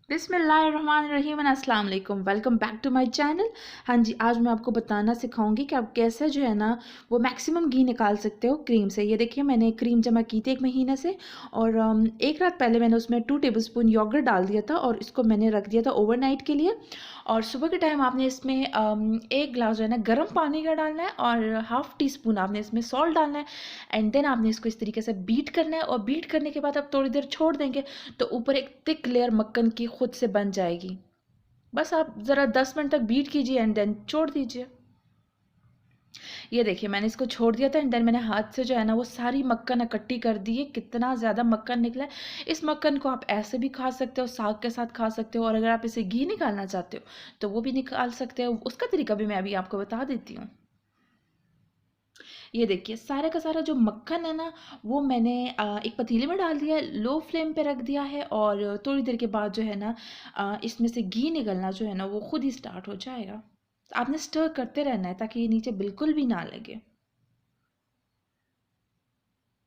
बिस्मिल्लाहिर्रहमानिर्रहीम एंड अस्सलाम वालेकुम। Welcome back to my channel. हाँ जी, आज मैं आपको बताना सिखाऊंगी कि आप कैसे जो है ना वो मैक्सिमम घी निकाल सकते हो क्रीम से। ये देखिए, मैंने क्रीम जमा की थी 1 महीने से और एक रात पहले मैंने उसमें 2 टेबलस्पून योगर्ट डाल दिया था और इसको मैंने रख दिया था ओवरनाइट के लिए। और सुबह के टाइम आपने इसमें 1 गिलास जो है ना गर्म पानी का डालना है और हाफ़ टी स्पून आपने इसमें सॉल्ट डालना है एंड देन आपने इसको इस तरीके से बीट करना है और बीट करने के बाद आप थोड़ी देर छोड़ देंगे तो ऊपर एक थिक लेयर मक्खन की खुद से बन जाएगी। बस आप ज़रा 10 मिनट तक बीट कीजिए एंड देन छोड़ दीजिए। ये देखिए, मैंने इसको छोड़ दिया था एंड देन मैंने हाथ से जो है ना वो सारी मक्खन इकट्ठी कर दी है। कितना ज़्यादा मक्खन निकला है। इस मक्खन को आप ऐसे भी खा सकते हो, साग के साथ खा सकते हो और अगर आप इसे घी निकालना चाहते हो तो वो भी निकाल सकते हो। उसका तरीका भी मैं अभी आपको बता देती हूँ। ये देखिए, सारे का सारा जो मक्खन है ना वो मैंने एक पतीले में डाल दिया है, लो फ्लेम पे रख दिया है और थोड़ी देर के बाद जो है ना इसमें से घी निकलना जो है ना वो खुद ही स्टार्ट हो जाएगा। आपने स्टर करते रहना है ताकि ये नीचे बिल्कुल भी ना लगे।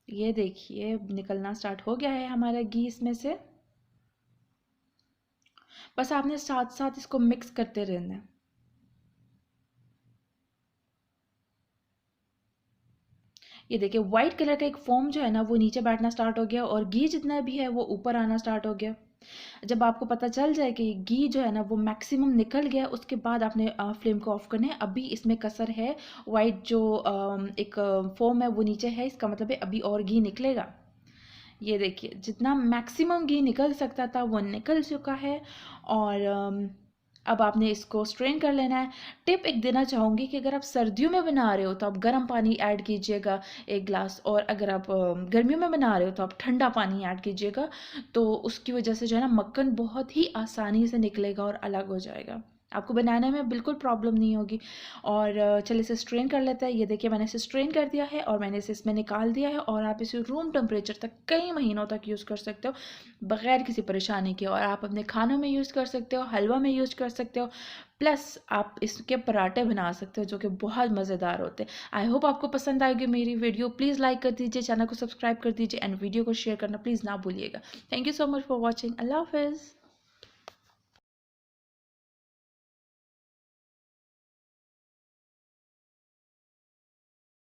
ये देखिए, निकलना स्टार्ट हो गया है हमारा घी इसमें से। बस आपने साथ साथ इसको मिक्स करते रहना है। ये देखिए, वाइट कलर का एक फोम जो है ना वो नीचे बैठना स्टार्ट हो गया और घी जितना भी है वो ऊपर आना स्टार्ट हो गया। जब आपको पता चल जाए कि घी जो है ना वो मैक्सिमम निकल गया, उसके बाद आपने फ्लेम को ऑफ करना है। अभी इसमें कसर है, वाइट जो एक फोम है वो नीचे है, इसका मतलब है अभी और घी निकलेगा। ये देखिए, जितना मैक्सिमम घी निकल सकता था वो निकल चुका है और अब आपने इसको स्ट्रेन कर लेना है। टिप एक देना चाहूँगी कि अगर आप सर्दियों में बना रहे हो तो आप गर्म पानी ऐड कीजिएगा 1 ग्लास, और अगर आप गर्मियों में बना रहे हो तो आप ठंडा पानी ऐड कीजिएगा। तो उसकी वजह से जो है ना मक्खन बहुत ही आसानी से निकलेगा और अलग हो जाएगा। आपको बनाने में बिल्कुल प्रॉब्लम नहीं होगी। और चलिए इसे स्ट्रेन कर लेते हैं। ये देखिए, मैंने इसे स्ट्रेन कर दिया है और मैंने इसे इसमें निकाल दिया है और आप इसे रूम टेम्परेचर तक कई महीनों तक यूज़ कर सकते हो बग़ैर किसी परेशानी के। और आप अपने खानों में यूज़ कर सकते हो, हलवा में यूज़ कर सकते हो, प्लस आप इसके पराठे बना सकते हो जो कि बहुत मज़ेदार होते हैं। आई होप आपको पसंद आएगी मेरी वीडियो। प्लीज़ लाइक कर दीजिए, चैनल को सब्सक्राइब कर दीजिए एंड वीडियो को शेयर करना प्लीज़ ना भूलिएगा। Thank you so much for watching. अल्लाह हाफ़िज़।